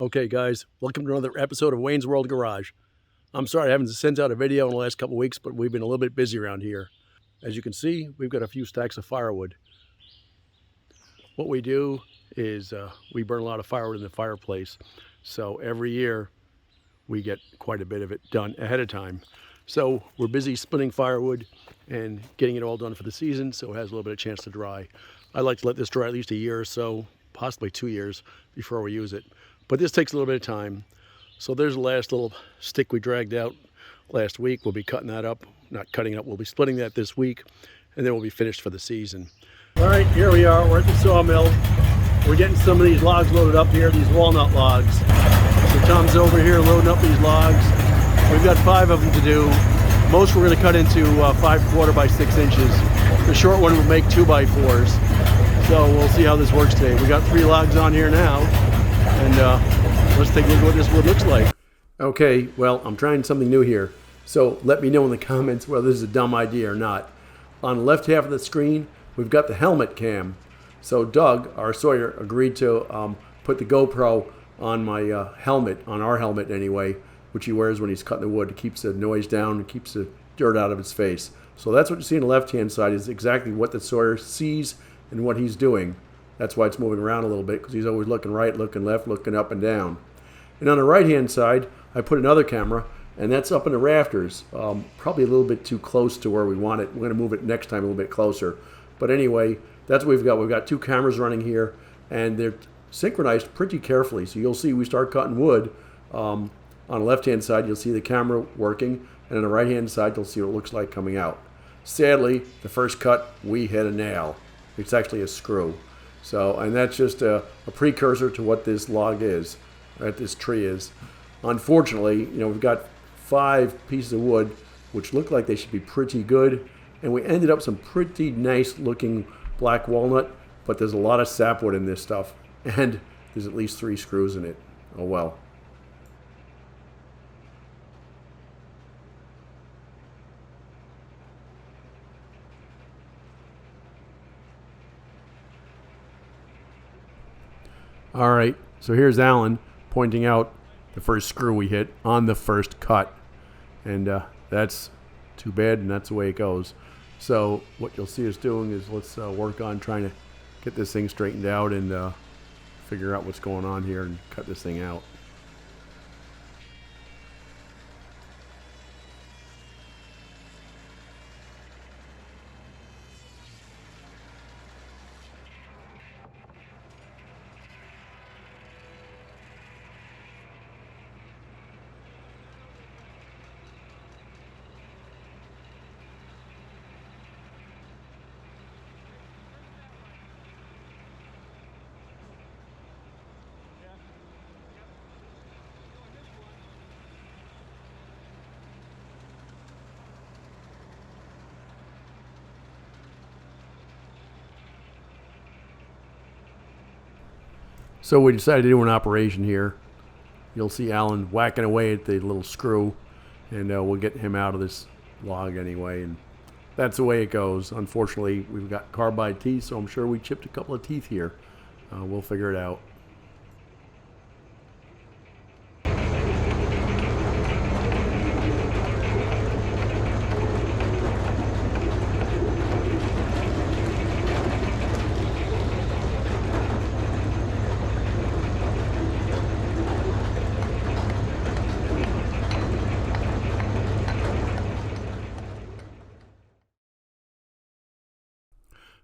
Okay, guys, welcome to another episode of Wayne's World Garage. I'm sorry I haven't sent out a video in the last couple of weeks, but we've been a little bit busy around here. As you can see, we've got a few stacks of firewood. What we do is we burn a lot of firewood in the fireplace, so every year we get quite a bit of it done ahead of time. So we're busy splitting firewood and getting it all done for the season so it has a little bit of chance to dry. I like to let this dry at least a year or so, possibly 2 years before we use it. But this takes a little bit of time. So there's the last little stick we dragged out last week. We'll be cutting that up, not cutting it up, we'll be splitting that this week, and then we'll be finished for the season. All right, here we are, we're at the sawmill. We're getting some of these logs loaded up here, these walnut logs. So Tom's over here loading up these logs. We've got 5 of them to do. Most we're going to cut into 5/4 by 6 inches. The short one will make 2x4s. So we'll see how this works today. We got 3 logs on here now, and let's take a look at what this wood looks like. Okay, well, I'm trying something new here. So let me know in the comments whether this is a dumb idea or not. On the left half of the screen, we've got the helmet cam. So Doug, our sawyer, agreed to put the GoPro on my helmet, on our helmet anyway, which he wears when he's cutting the wood. It keeps the noise down and keeps the dirt out of his face. So that's what you see on the left-hand side is exactly what the sawyer sees and what he's doing. That's why it's moving around a little bit, because he's always looking right, looking left, looking up and down. And on the right-hand side, I put another camera, and that's up in the rafters, probably a little bit too close to where we want it. We're going to move it next time a little bit closer. But anyway, that's what we've got. We've got 2 cameras running here, and they're synchronized pretty carefully. So you'll see we start cutting wood. On the left-hand side, you'll see the camera working, and on the right-hand side, you'll see what it looks like coming out. Sadly, the first cut, we hit a nail. It's actually a screw. So, and that's just a precursor to what this log is, what this tree is. Unfortunately, we've got 5 pieces of wood, which look like they should be pretty good, and we ended up some pretty nice-looking black walnut, but there's a lot of sapwood in this stuff, and there's at least 3 screws in it. Oh well. All right, so here's Alan pointing out the first screw we hit on the first cut. And that's too bad, and that's the way it goes. So what you'll see us doing is let's work on trying to get this thing straightened out and figure out what's going on here and cut this thing out. So we decided to do an operation here. You'll see Alan whacking away at the little screw, and we'll get him out of this log anyway. And that's the way it goes. Unfortunately, we've got carbide teeth, so I'm sure we chipped a couple of teeth here. We'll figure it out.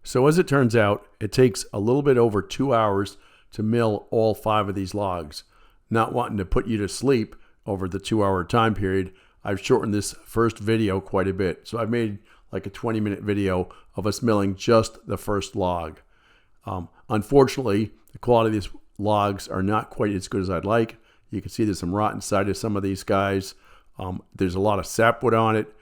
So as it turns out, it takes a little bit over 2 hours to mill all 5 of these logs. Not wanting to put you to sleep over the 2-hour time period, I've shortened this first video quite a bit. So I've made like a 20-minute video of us milling just the first log. Unfortunately, the quality of these logs are not quite as good as I'd like. You can see there's some rot inside of some of these guys. There's a lot of sapwood on it,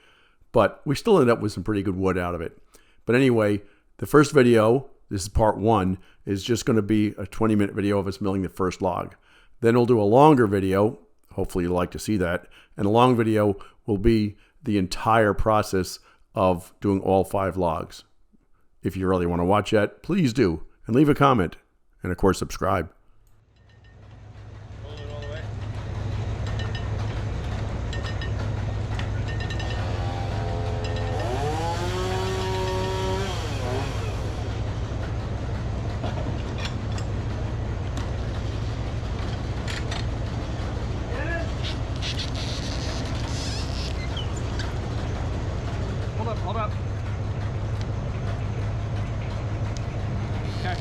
but we still end up with some pretty good wood out of it. But anyway, the first video, this is part 1, is just going to be a 20-minute video of us milling the first log. Then we'll do a longer video. Hopefully you'll like to see that. And a long video will be the entire process of doing all 5 logs. If you really want to watch that, please do. And leave a comment. And of course, subscribe. Pull it Hold up. Okay.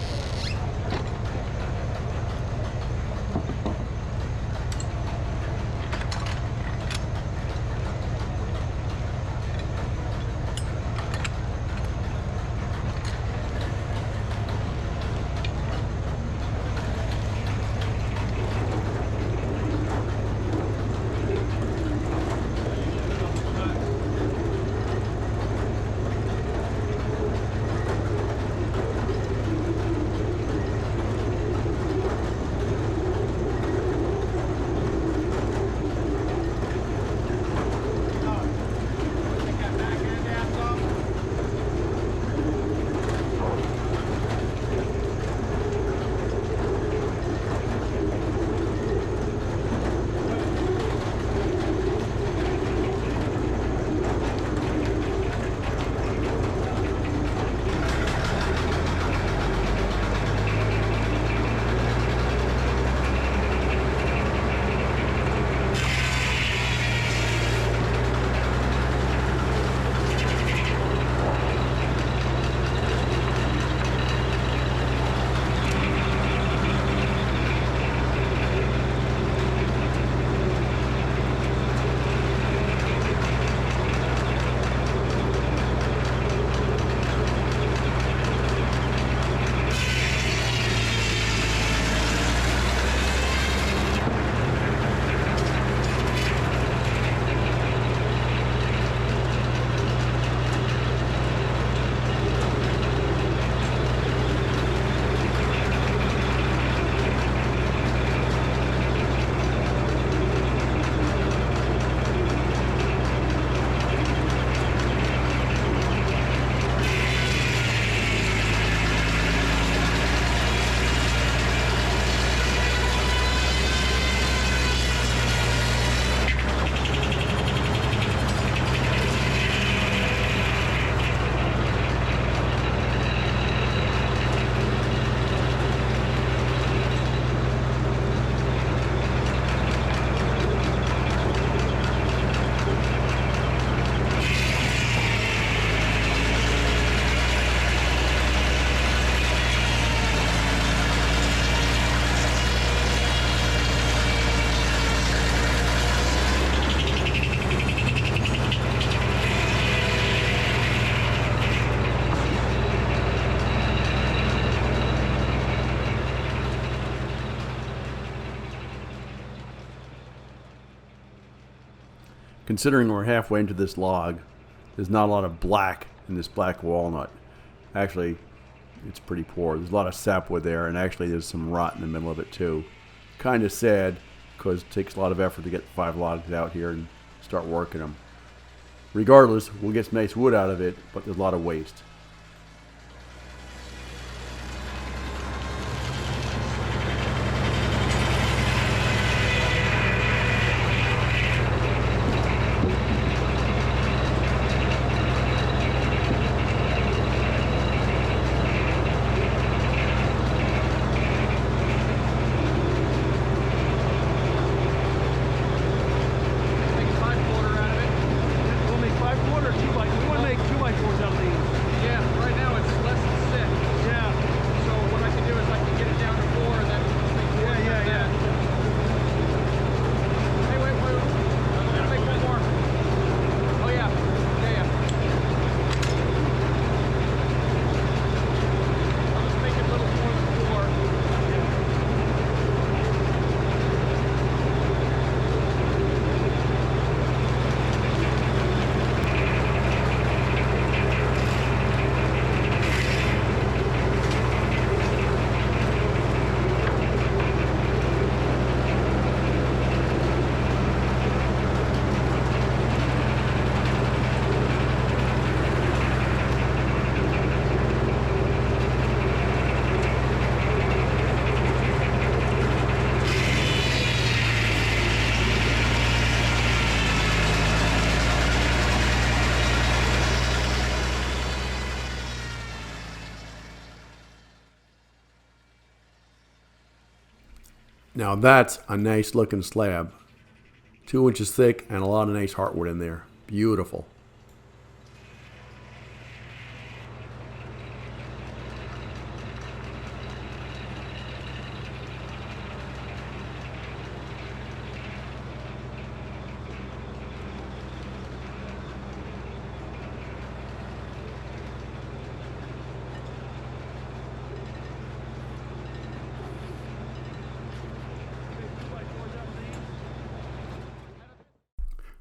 Considering we're halfway into this log, there's not a lot of black in this black walnut. Actually, it's pretty poor. There's a lot of sapwood there, and actually there's some rot in the middle of it too. Kind of sad, because it takes a lot of effort to get 5 logs out here and start working them. Regardless, we'll get some nice wood out of it, but there's a lot of waste. Now that's a nice looking slab. 2 inches thick and a lot of nice heartwood in there. Beautiful.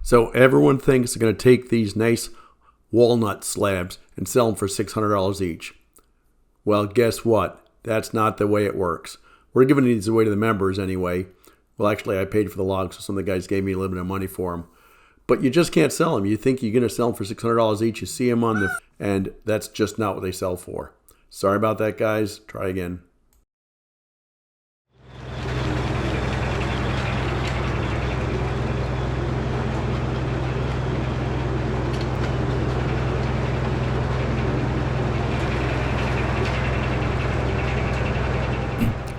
So everyone thinks they're going to take these nice walnut slabs and sell them for $600 each. Well, guess what? That's not the way it works. We're giving these away to the members anyway. Well, actually, I paid for the logs, so some of the guys gave me a little bit of money for them. But you just can't sell them. You think you're going to sell them for $600 each. You see them on the... And that's just not what they sell for. Sorry about that, guys. Try again.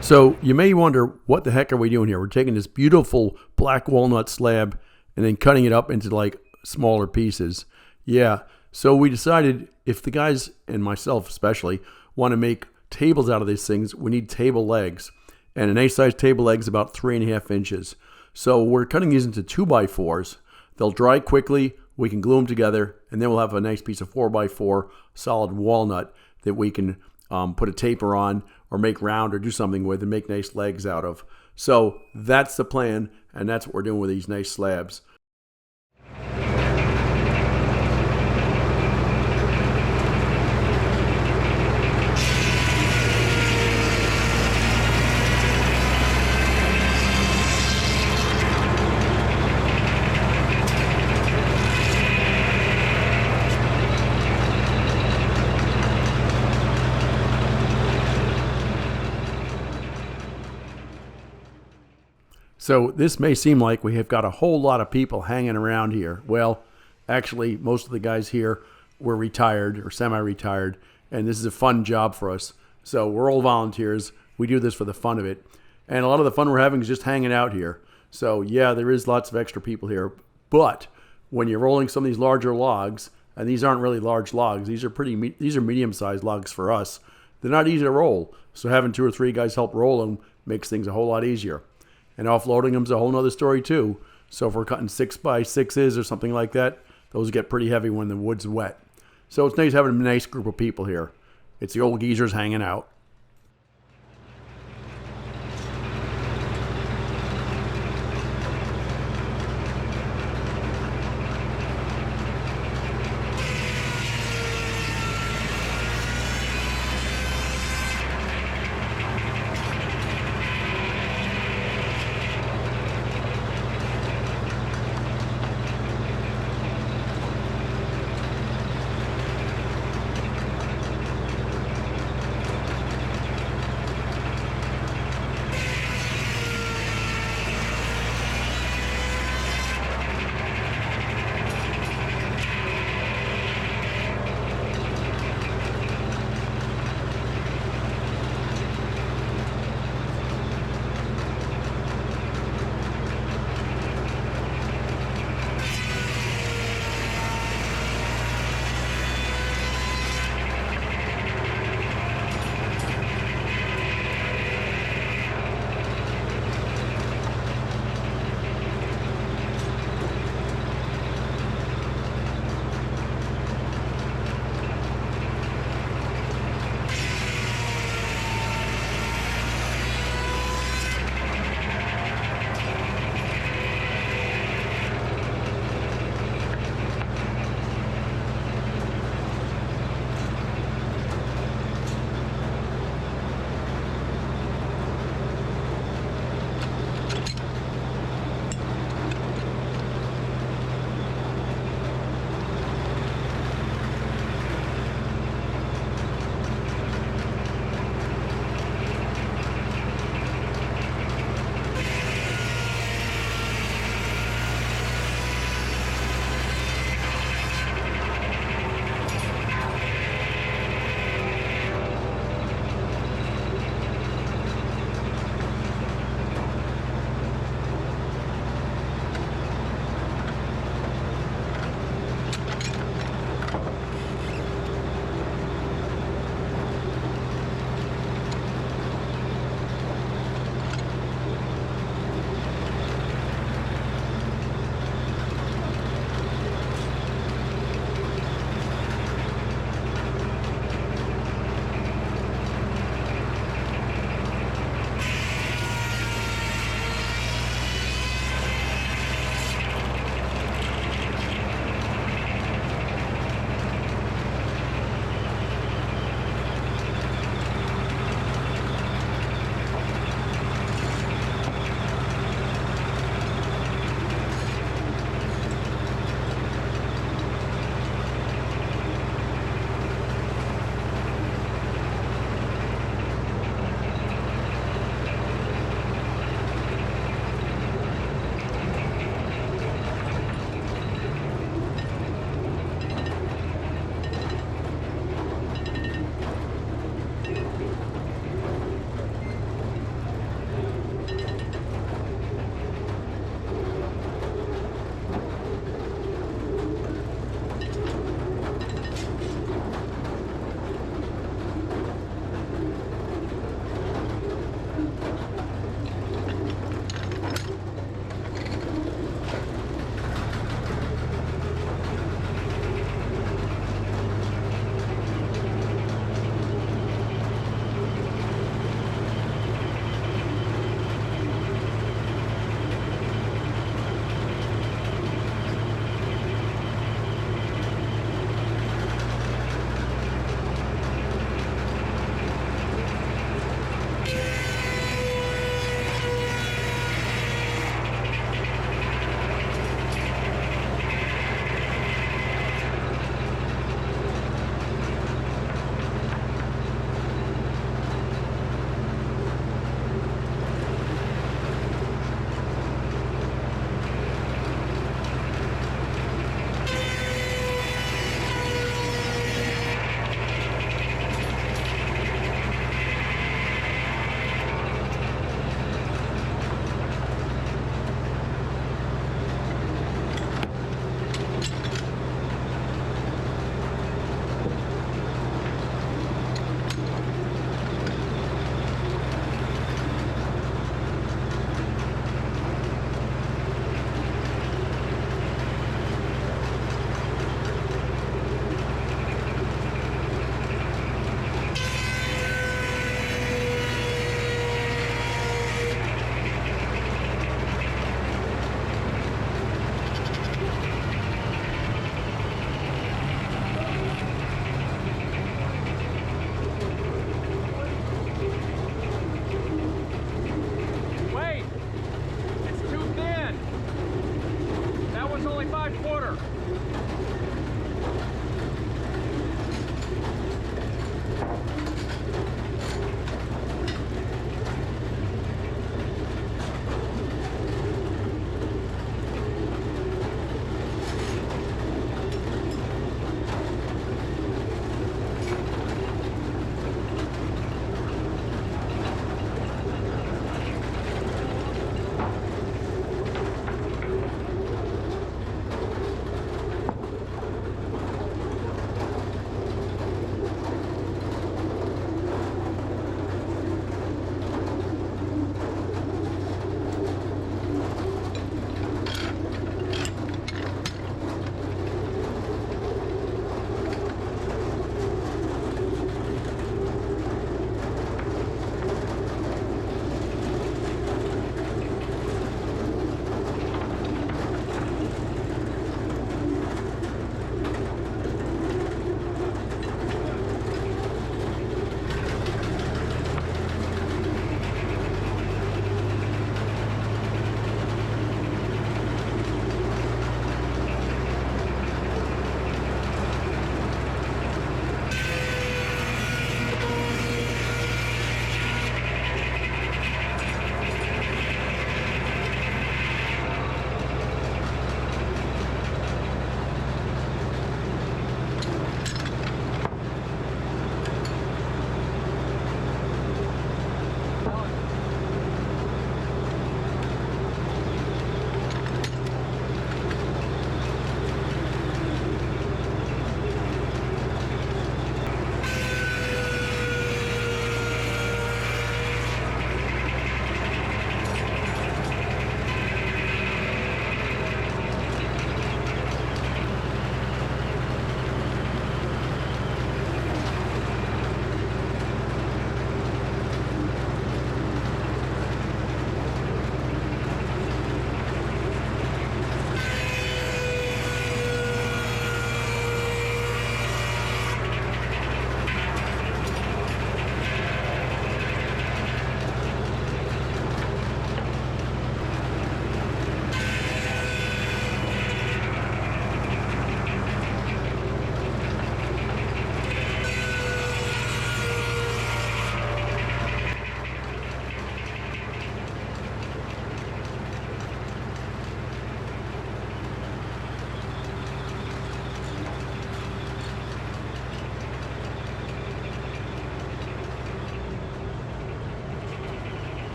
So you may wonder, what the heck are we doing here? We're taking this beautiful black walnut slab and then cutting it up into like smaller pieces. Yeah, so we decided if the guys, and myself especially, want to make tables out of these things, we need table legs. And an A-size table leg is about 3.5 inches. So we're cutting these into 2x4s. They'll dry quickly, we can glue them together, and then we'll have a nice piece of 4x4 solid walnut that we can put a taper on or make round or do something with and make nice legs out of. So that's the plan, and that's what we're doing with these nice slabs. So this may seem like we have got a whole lot of people hanging around here. Well, actually, most of the guys here were retired or semi-retired, and this is a fun job for us. So we're all volunteers. We do this for the fun of it. And a lot of the fun we're having is just hanging out here. So yeah, there is lots of extra people here. But when you're rolling some of these larger logs, and these aren't really large logs, these are medium-sized logs for us. They're not easy to roll. So having 2 or 3 guys help roll them makes things a whole lot easier. And offloading them is a whole nother story too. So if we're cutting 6x6s or something like that, those get pretty heavy when the wood's wet. So it's nice having a nice group of people here. It's the old geezers hanging out.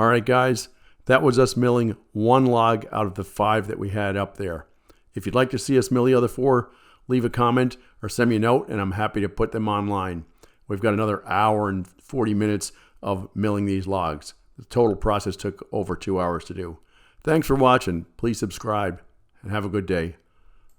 All right, guys, that was us milling one log out of the 5 that we had up there. If you'd like to see us mill the other 4, leave a comment or send me a note, and I'm happy to put them online. We've got another hour and 40 minutes of milling these logs. The total process took over 2 hours to do. Thanks for watching. Please subscribe and have a good day.